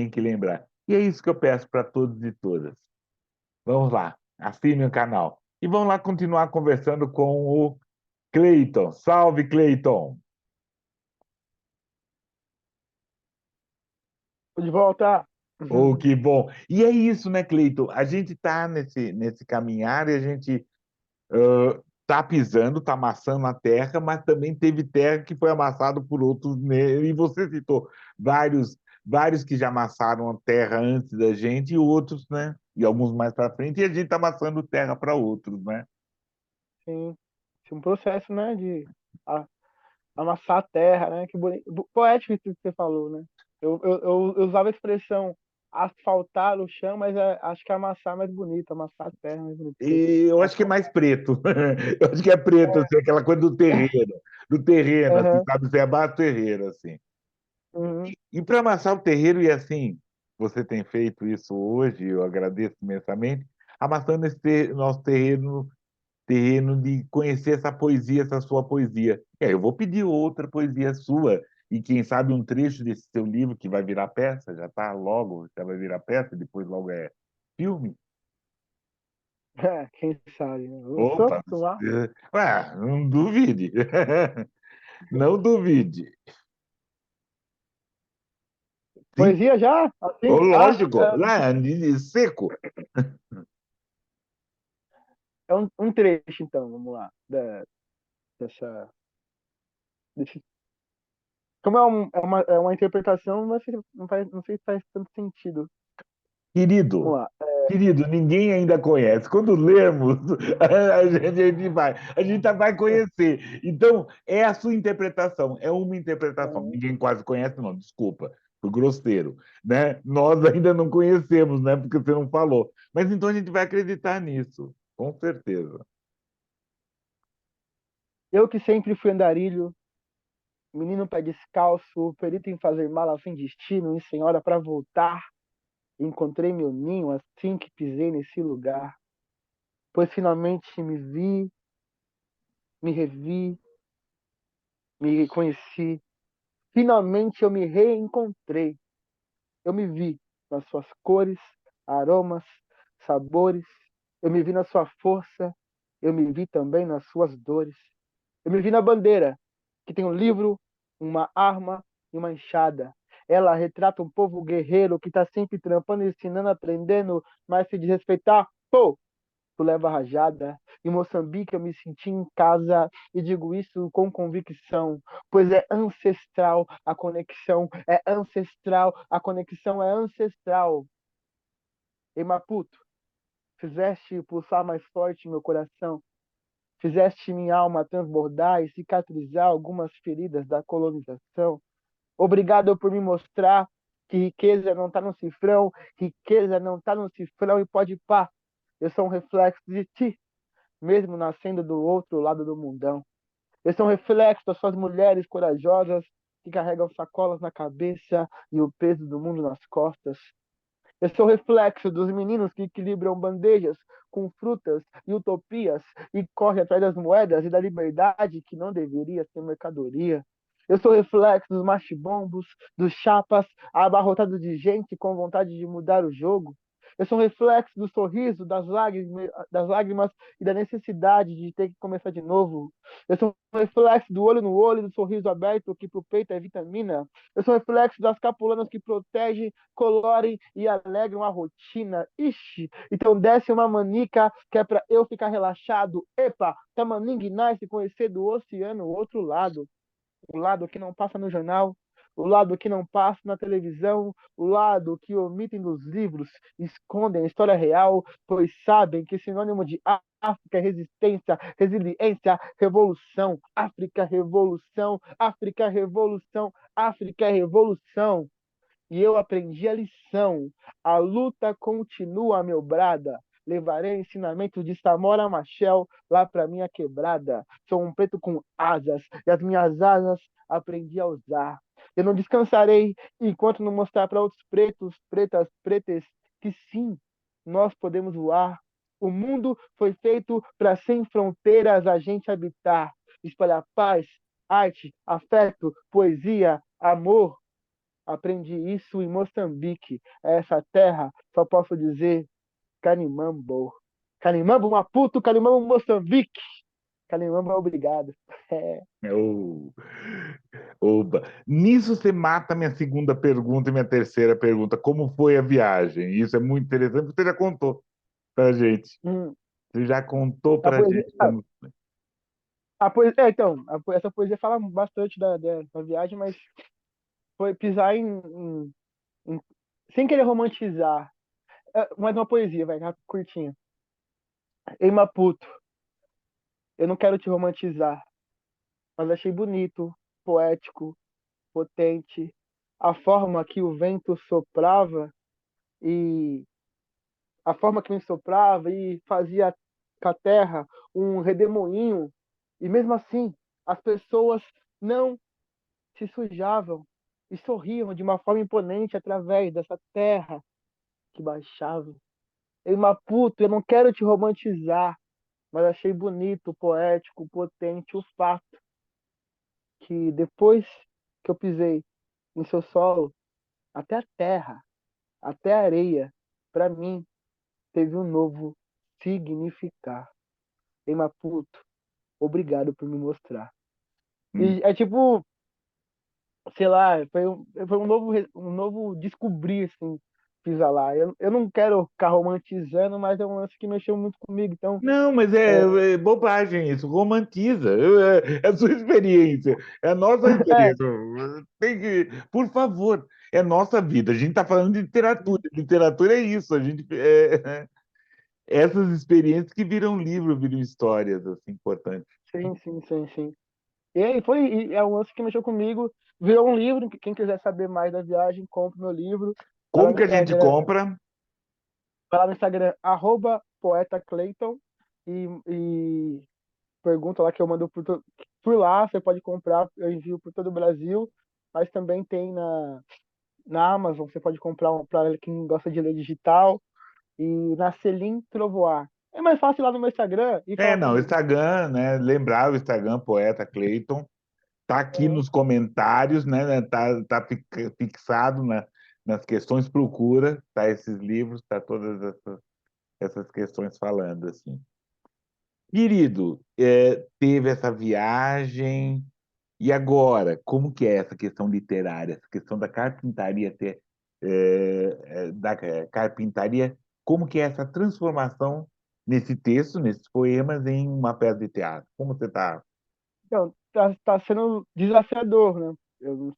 que lembrar. E é isso que eu peço para todos e todas. Vamos lá, assinem o canal. E vamos lá continuar conversando com o Cleiton. Salve, Cleiton! Tô de volta. Oh, que bom! E é isso, né, Cleiton? A gente está nesse caminhar e a gente está pisando, está amassando a terra, mas também teve terra que foi amassada por outros. E você citou vários vários que já amassaram a terra antes da gente e outros, né? E alguns mais para frente, e a gente está amassando terra para outros, né? Sim. Sim, um processo, né, de a- amassar a terra, né? Que bonito. Poético isso que você falou, né? Eu usava a expressão asfaltar o chão, mas acho que amassar é mais bonito, amassar a terra é mais bonito. Porque E eu acho que é asfaltar. mais preto. Eu acho que é preto, assim, aquela coisa do terreno, assim, Aham. sabe? Você abate o terreiro, assim. Uhum. E para amassar o terreiro, e assim, você tem feito isso hoje, eu agradeço imensamente, amassando nosso terreno de conhecer essa poesia, essa sua poesia. Eu vou pedir outra poesia sua, e quem sabe um trecho desse seu livro que vai virar peça, já está logo, já vai virar peça, depois logo é filme. Quem sabe, né? Eu sou Opa, acostumado. não duvide. Não duvide. Sim, Poesia já? ô, Assim? lógico, lá, seco. É um trecho, então, vamos lá. Dessa, desse, como é uma interpretação, não sei se faz tanto sentido. Querido, Vamos lá. querido, ninguém ainda conhece. Quando lermos, a gente vai conhecer. Então, é a sua interpretação, é uma interpretação. É, Ninguém quase conhece, não, desculpa, foi grosseiro, né? Nós ainda não conhecemos, né? Porque você não falou. Mas então a gente vai acreditar nisso, com certeza. eu que sempre fui andarilho, menino pé descalço, perito em fazer mala sem destino, e senhora para voltar, encontrei meu ninho assim que pisei nesse lugar. Pois finalmente me vi, me revi, me conheci. Finalmente eu me reencontrei. Eu me vi nas suas cores, aromas, sabores. Eu me vi na sua força. Eu me vi também nas suas dores. Eu me vi na bandeira, que tem um livro, uma arma e uma enxada. Ela retrata um povo guerreiro que está sempre trampando, ensinando, aprendendo, mas se desrespeitar, pô, tu leva rajada. Em Moçambique eu me senti em casa e digo isso com convicção, pois é ancestral a conexão, é ancestral, a conexão é ancestral. Em Maputo, fizeste pulsar mais forte meu coração, fizeste minha alma transbordar e cicatrizar algumas feridas da colonização. Obrigado por me mostrar que riqueza não está no cifrão, riqueza não está no cifrão e pode pá. Eu sou um reflexo de ti, mesmo nascendo do outro lado do mundão. Esse é um reflexo das suas mulheres corajosas que carregam sacolas na cabeça e o peso do mundo nas costas. Esse é o reflexo dos meninos que equilibram bandejas com frutas e utopias e correm atrás das moedas e da liberdade que não deveria ser mercadoria. Eu sou reflexo dos machibombos, dos chapas, abarrotados de gente com vontade de mudar o jogo. Eu sou um reflexo do sorriso, das lágrimas e da necessidade de ter que começar de novo. Eu sou um reflexo do olho no olho, do sorriso aberto, que pro peito é vitamina. Eu sou um reflexo das capulanas que protegem, colorem e alegram a rotina. Ixi, então desce uma manica que é pra eu ficar relaxado. Epa, Tamaningue nice conhecer do oceano o outro lado, o lado que não passa no jornal, o lado que não passa na televisão, o lado que omitem dos livros, escondem a história real, pois sabem que sinônimo de África é resistência, resiliência, revolução. África, revolução, África, revolução, África, revolução. E eu aprendi a lição. A luta continua, meu brada. Levarei ensinamento de Samora Machel lá para minha quebrada. Sou um preto com asas, e as minhas asas aprendi a usar. Eu não descansarei enquanto não mostrar para outros pretos, pretas, pretes que sim, nós podemos voar. O mundo foi feito para sem fronteiras a gente habitar, espalhar paz, arte, afeto, poesia, amor. Aprendi isso em Moçambique. Essa terra, só posso dizer Canimambo. Canimambo, Maputo, Canimambo, Moçambique. Canimambo, obrigado. É. Eu, oba. Nisso você mata minha segunda pergunta e minha terceira pergunta. Como foi a viagem? Isso é muito interessante, porque você já contou pra gente. Hum, Você já contou a pra poesia, gente como. então, essa poesia fala bastante da viagem, mas foi pisar em em- sem querer romantizar. Mais uma poesia, vai, curtinha. Ei, Maputo, eu não quero te romantizar, mas achei bonito, poético, potente, a forma que o vento soprava e a forma que o vento soprava e fazia com a terra um redemoinho, e mesmo assim as pessoas não se sujavam e sorriam de uma forma imponente através dessa terra que baixava. Ei, Maputo, eu não quero te romantizar, mas achei bonito, poético, potente o fato que depois que eu pisei em seu solo, até a terra, até a areia, para mim, teve um novo significado. Ei, Maputo, obrigado por me mostrar. Hum. E é tipo, sei lá, foi um novo descobrir, assim, pisar lá. Eu não quero ficar romantizando, mas é um lance que mexeu muito comigo. Então, Não, mas é bobagem isso, romantiza. É a sua experiência, é a nossa é, experiência. Tem que, por favor, é nossa vida. A gente está falando de literatura. Literatura é isso. Essas experiências que viram livro, viram histórias assim, importantes. sim, sim, sim, sim. E aí é um lance que mexeu comigo. Virou um livro. Quem quiser saber mais da viagem, compre meu livro. Vai lá Como no que a gente Instagram, compra? @poeta Clayton e pergunta lá que eu mando por lá. Você pode comprar, eu envio por todo o Brasil, mas também tem na Amazon. Você pode comprar para quem gosta de ler digital e na Selim Trovoar. É mais fácil ir lá no meu Instagram e falar Não, comigo. Instagram, né? Lembrar o Instagram, Poeta Clayton. Tá aqui Uhum. nos comentários, né? Tá fixado nas questões, procura, tá esses livros, tá todas essas questões falando assim. Querido, teve essa viagem, e agora, como que é essa questão literária, essa questão da carpintaria carpintaria, como que é essa transformação nesse texto, nesses poemas, em uma peça de teatro? Como você está? Então, tá sendo desafiador, né? Eu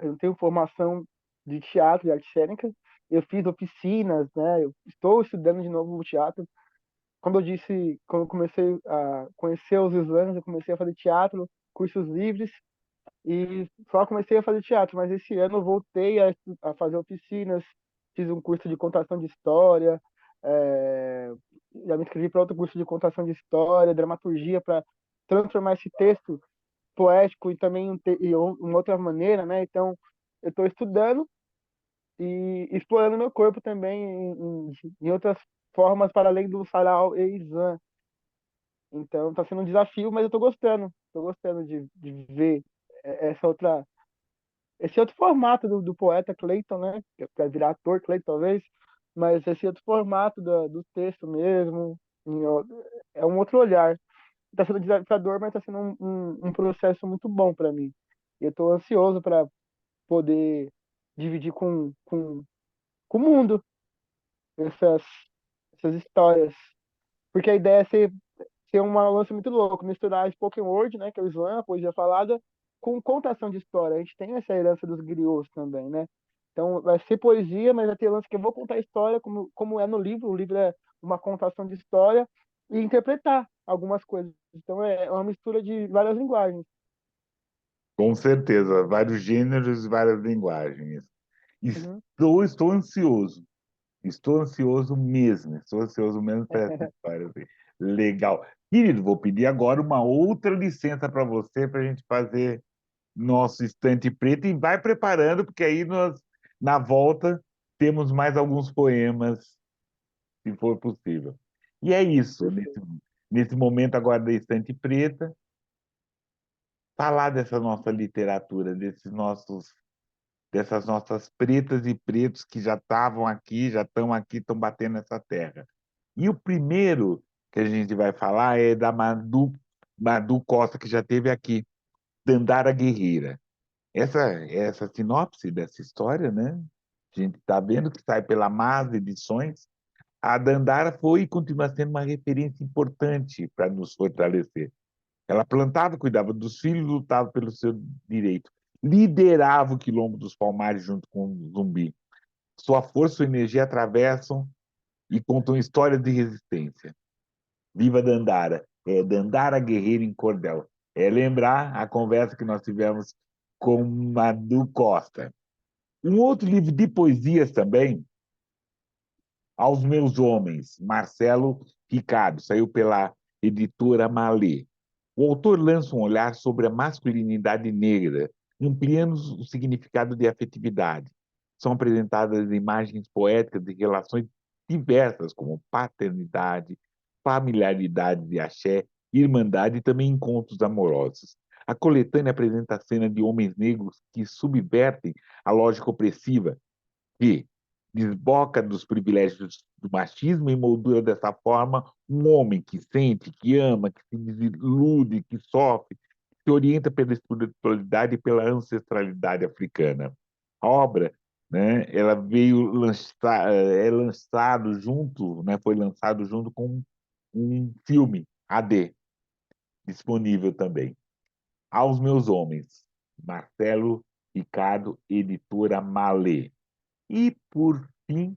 não tenho formação de teatro, de arte cênica. Eu fiz oficinas, né? Eu estou estudando de novo o teatro. Quando eu comecei a conhecer os slams, eu comecei a fazer teatro, cursos livres, e só comecei a fazer teatro. Mas esse ano eu voltei a fazer oficinas, fiz um curso de contação de história, é, já me inscrevi para outro curso de contação de história, dramaturgia, para transformar esse texto poético e também uma outra maneira, né? Então, eu estou estudando e explorando meu corpo também em outras formas para além do sarau e exam. Então, está sendo um desafio, mas eu estou gostando. Estou gostando de ver essa outra, esse outro formato do poeta Clayton, né? Que vai virar ator Clayton, talvez, mas esse outro formato do texto mesmo. em o- É um outro olhar. Está sendo desafiador, mas está sendo um processo muito bom para mim. E eu estou ansioso para poder dividir com o mundo essas, essas histórias. Porque a ideia é ser um lance muito louco, misturar spoken word, né, que é o slam, a poesia falada, com contação de história. A gente tem essa herança dos griots também, né? Então vai ser poesia, mas vai ter lance que eu vou contar a história como é no livro. O livro é uma contação de história e interpretar algumas coisas. Então é uma mistura de várias linguagens. Com certeza, vários gêneros e várias linguagens. Uhum. Estou ansioso. Estou ansioso mesmo. Estou ansioso mesmo para essa história. Assim. Legal. Querido, vou pedir agora uma outra licença para você para a gente fazer nosso estante preto e vai preparando, porque aí nós, na volta, temos mais alguns poemas, se for possível. E é isso, Perfeito. nesse momento agora da estante preta, falar dessa nossa literatura, dessas nossas pretas e pretos que já estavam aqui, já estão aqui, estão batendo nessa terra. E o primeiro que a gente vai falar é da Madu Costa, que já esteve aqui, Dandara Guerreira. Essa sinopse dessa história, né? A gente está vendo que sai pela Mas Edições. A Dandara foi e continua sendo uma referência importante para nos fortalecer. Ela plantava, cuidava dos filhos, lutava pelo seu direito. Liderava o Quilombo dos Palmares junto com o Zumbi. Sua força e sua energia atravessam e contam histórias de resistência. Viva Dandara! É Dandara Guerreiro em Cordel. É lembrar a conversa que nós tivemos com Madu Costa. Um outro livro de poesias também, Aos Meus Homens, Marcelo Ricardo, saiu pela editora Malê. O autor lança um olhar sobre a masculinidade negra, ampliando o significado de afetividade. São apresentadas imagens poéticas de relações diversas, como paternidade, familiaridade de axé, irmandade e também encontros amorosos. A coletânea apresenta a cena de homens negros que subvertem a lógica opressiva, que desboca dos privilégios do machismo e moldura dessa forma um homem que sente, que ama, que se desilude, que sofre, que se orienta pela espiritualidade e pela ancestralidade africana. A obra, né, ela veio lançar, é lançado junto, né, foi lançado junto com um filme AD disponível também. Aos Meus Homens, Marcelo Ricardo, editora Malê. E, por fim,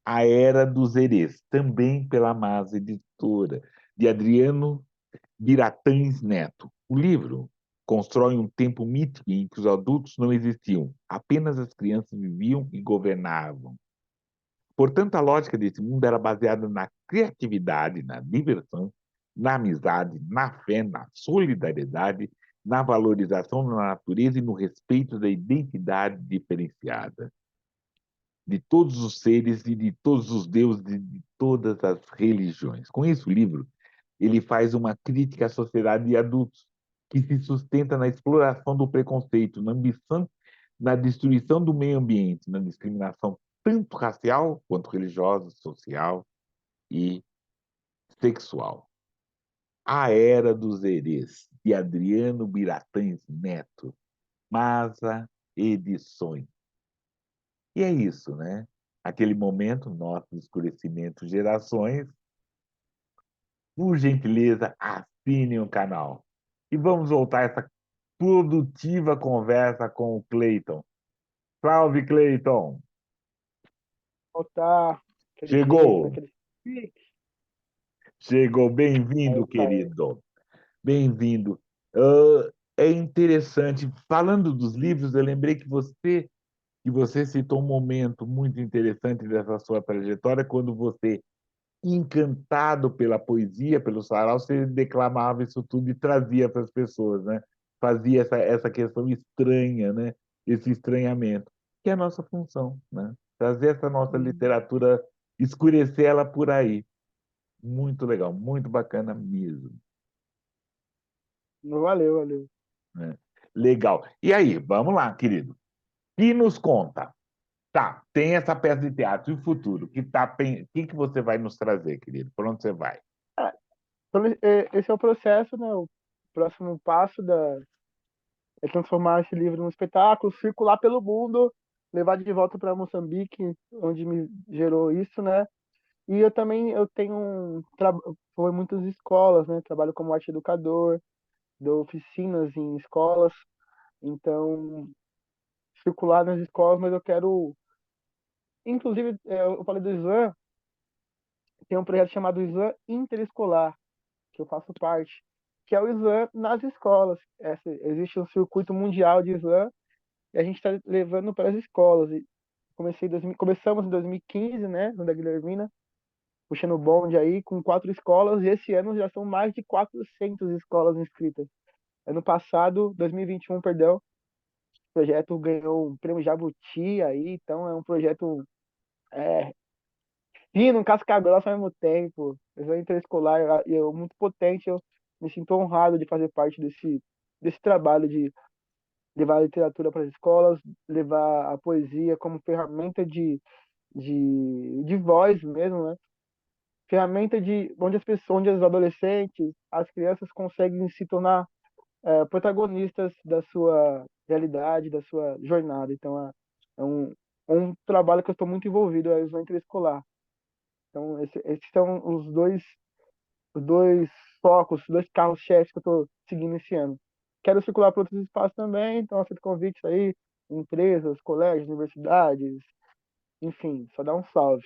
A Era dos Herês, também pela Mas Editora, de Adriano Biratães Neto. O livro constrói um tempo mítico em que os adultos não existiam, apenas as crianças viviam e governavam. Portanto, a lógica desse mundo era baseada na criatividade, na diversão, na amizade, na fé, na solidariedade, na valorização da natureza e no respeito da identidade diferenciada de todos os seres e de todos os deuses de todas as religiões. Com isso, o livro ele faz uma crítica à sociedade de adultos que se sustenta na exploração do preconceito, na ambição, na destruição do meio ambiente, na discriminação tanto racial quanto religiosa, social e sexual. A Era dos Herês, de Adriano Biratães Neto, Masa Edições. E é isso, né? Aquele momento, nosso escurecimento gerações, por gentileza, assinem o canal. E vamos voltar a essa produtiva conversa com o Cleiton. Salve, Cleiton! Voltar aquele jeito, Chegou! naquele pique. Chegou, Aí bem-vindo, sai. querido. Bem-vindo. É interessante, falando dos livros, eu lembrei que você citou um momento muito interessante dessa sua trajetória, quando você encantado pela poesia, pelo sarau, você declamava isso tudo e trazia para as pessoas, né? Fazia essa questão estranha, né? Esse estranhamento, que é a nossa função, né? Trazer essa nossa literatura, escurecer ela por aí. Muito legal, muito bacana mesmo, Valeu, valeu. né? Legal. E aí, vamos lá, querido. E nos conta. Tá, tem essa peça de teatro e o futuro. Que você vai nos trazer, querido? Por onde você vai? Ah, então, esse é o processo, né? O próximo passo é transformar esse livro num espetáculo, circular pelo mundo, levar de volta para Moçambique, onde me gerou isso, né? E eu tenho vou em muitas escolas, né? Trabalho como arte educador, dou oficinas em escolas, então circular nas escolas, mas eu quero, inclusive, eu falei do Slam, tem um projeto chamado Slam Interescolar, que eu faço parte, que é o Slam nas escolas. Existe um circuito mundial de Slam e a gente está levando para as escolas. E começamos em 2015, né, no da Guilhermina, puxando o bonde aí com 4 escolas, e esse ano já são mais de 400 escolas inscritas. Ano passado, 2021, perdão, o projeto ganhou um prêmio Jabuti aí, então é um projeto fino, um casca grossa ao mesmo tempo. Visão interescolar e eu muito potente, eu me sinto honrado de fazer parte desse trabalho de levar a literatura para as escolas, levar a poesia como ferramenta de voz mesmo, né? Ferramenta de onde as pessoas, onde os adolescentes, as crianças conseguem se tornar protagonistas da sua realidade, da sua jornada. Então é um trabalho que eu estou muito envolvido, é a visão interescolar. Então esses são os dois focos, os dois carros-chefes que eu estou seguindo esse ano. Quero circular para outros espaços também, então aceito convites aí, empresas, colégios, universidades, Enfim, só dá um salve.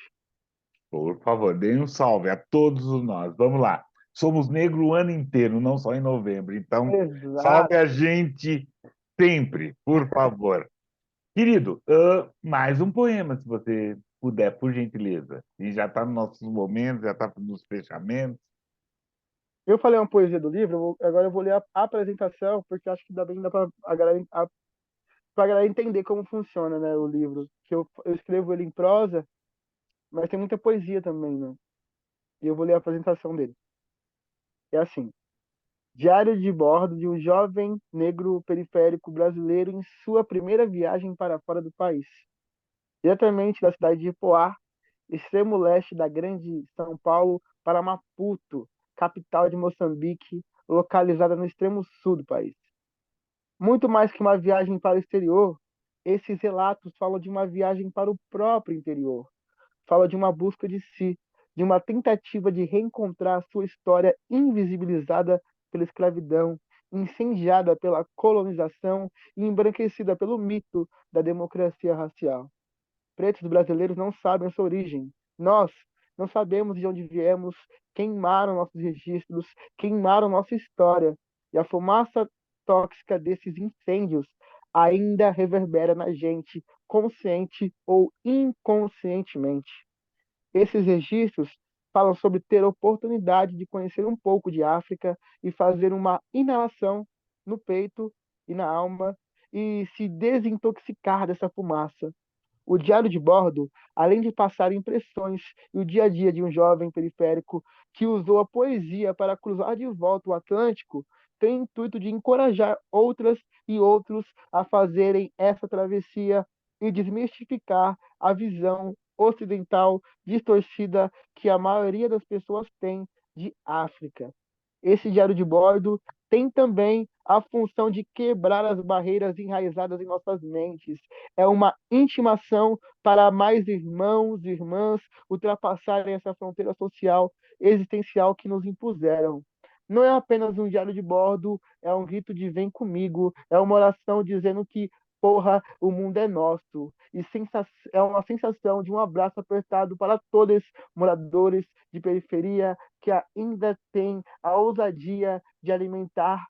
Por favor, deem um salve a todos nós. Vamos lá. Somos negro o ano inteiro, não só em novembro. Então, salve a Exato. gente sempre, por favor. Querido, mais um poema, se você puder, por gentileza. E já está nos nossos momentos, já está nos fechamentos. Eu falei uma poesia do livro, agora eu vou ler a apresentação, porque acho que dá para a galera entender como funciona, né, o livro. Que eu escrevo ele em prosa, mas tem muita poesia também, né? E eu vou ler a apresentação dele. É assim: Diário de bordo de um jovem negro periférico brasileiro em sua primeira viagem para fora do país. Diretamente da cidade de Poá, extremo leste da grande São Paulo, para Maputo, capital de Moçambique, localizada no extremo sul do país. Muito mais que uma viagem para o exterior, esses relatos falam de uma viagem para o próprio interior. Fala de uma busca de si, de uma tentativa de reencontrar sua história invisibilizada pela escravidão, incendiada pela colonização e embranquecida pelo mito da democracia racial. Pretos brasileiros não sabem a sua origem. Nós não sabemos de onde viemos, queimaram nossos registros, queimaram nossa história. E a fumaça tóxica desses incêndios ainda reverbera na gente, consciente ou inconscientemente. Esses registros falam sobre ter oportunidade de conhecer um pouco de África e fazer uma inalação no peito e na alma e se desintoxicar dessa fumaça. O diário de bordo, além de passar impressões e o dia a dia de um jovem periférico que usou a poesia para cruzar de volta o Atlântico, tem o intuito de encorajar outras e outros a fazerem essa travessia e desmistificar a visão ocidental distorcida que a maioria das pessoas tem de África. Esse diário de bordo tem também a função de quebrar as barreiras enraizadas em nossas mentes. É uma intimação para mais irmãos e irmãs ultrapassarem essa fronteira social existencial que nos impuseram. Não é apenas um diário de bordo, é um rito de vem comigo, é uma oração dizendo que, porra, o mundo é nosso. E é uma sensação de um abraço apertado para todos os moradores de periferia que ainda têm a ousadia de alimentar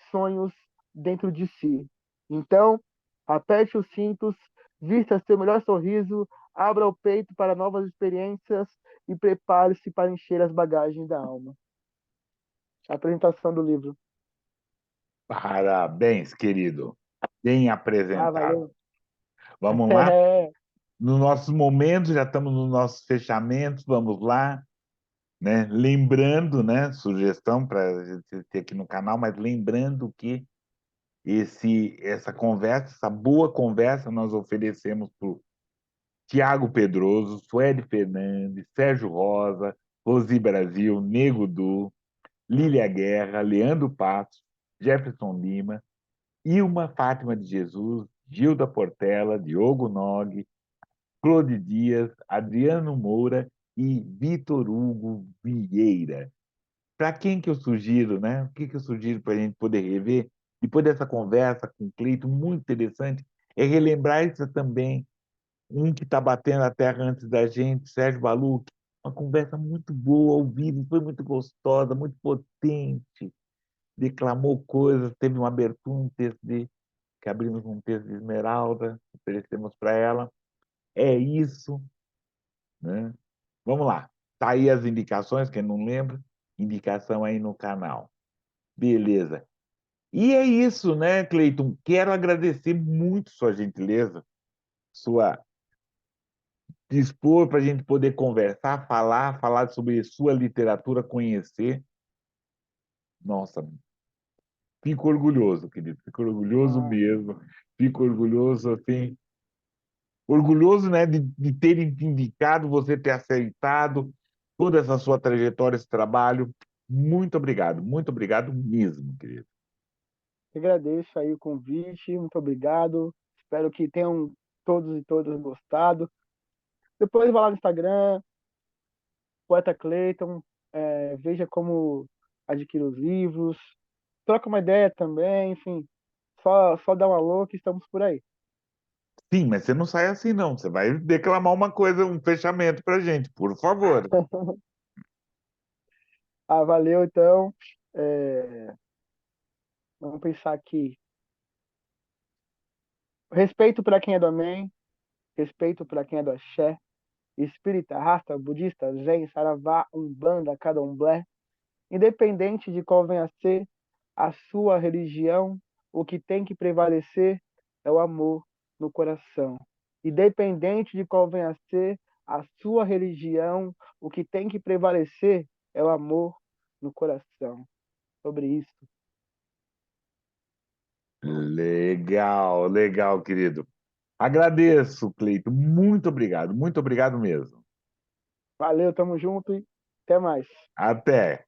sonhos dentro de si. Então, aperte os cintos, vista seu melhor sorriso, abra o peito para novas experiências e prepare-se para encher as bagagens da alma. Apresentação do livro. Parabéns, querido. Bem Ah, apresentado. valeu. Vamos lá? Nos nossos momentos, já estamos nos nossos fechamentos, vamos lá, né? Lembrando, né? Sugestão para a gente ter aqui no canal, mas lembrando que essa conversa, essa boa conversa, nós oferecemos para o Tiago Pedroso, Sueli Fernandes, Sérgio Rosa, Rosi Brasil, Nego Du, Lília Guerra, Leandro Passos, Jefferson Lima, Ilma Fátima de Jesus, Gilda Portela, Diogo Nogue, Claude Dias, Adriano Moura e Vitor Hugo Vieira. Para quem que eu sugiro, né? O que que eu sugiro para a gente poder rever? Depois dessa conversa com o Cleito, muito interessante, é relembrar isso também. Um que está batendo a terra antes da gente, Sérgio Baluch. Uma conversa muito boa, ao vivo, foi muito gostosa, muito potente. Declamou coisas, teve uma abertura, um texto que abrimos um texto de Esmeralda, oferecemos para ela. É isso, né? Vamos lá. Tá aí as indicações, quem não lembra, indicação aí no canal. Beleza. E é isso, né, Cleiton? Quero agradecer muito sua gentileza, sua dispor para a gente poder conversar, falar sobre sua literatura, conhecer. Nossa, fico orgulhoso, querido, fico orgulhoso Ah, mesmo, fico orgulhoso, assim, orgulhoso, né, de ter indicado, você ter aceitado toda essa sua trajetória, esse trabalho. Muito obrigado mesmo, querido. agradeço aí o convite, muito obrigado. Espero que tenham todos e todas gostado. Depois vá lá no Instagram, Poeta Clayton, veja como adquirir os livros, troca uma ideia também, enfim, só dá um alô que estamos por aí. Sim, mas você não sai assim, não. Você vai declamar uma coisa, um fechamento pra gente, por favor. Ah, valeu, então. Vamos pensar aqui. Respeito para quem é do Amém, respeito para quem é do Axé, espírita, rasta, budista, zen, saravá, umbanda, candomblé. Independente de qual venha a ser a sua religião, o que tem que prevalecer é o amor no coração. Independente de qual venha a ser a sua religião, o que tem que prevalecer é o amor no coração. Sobre isso. Legal, legal, querido. Agradeço, Cleito. Muito obrigado mesmo. Valeu, tamo junto e até mais. Até.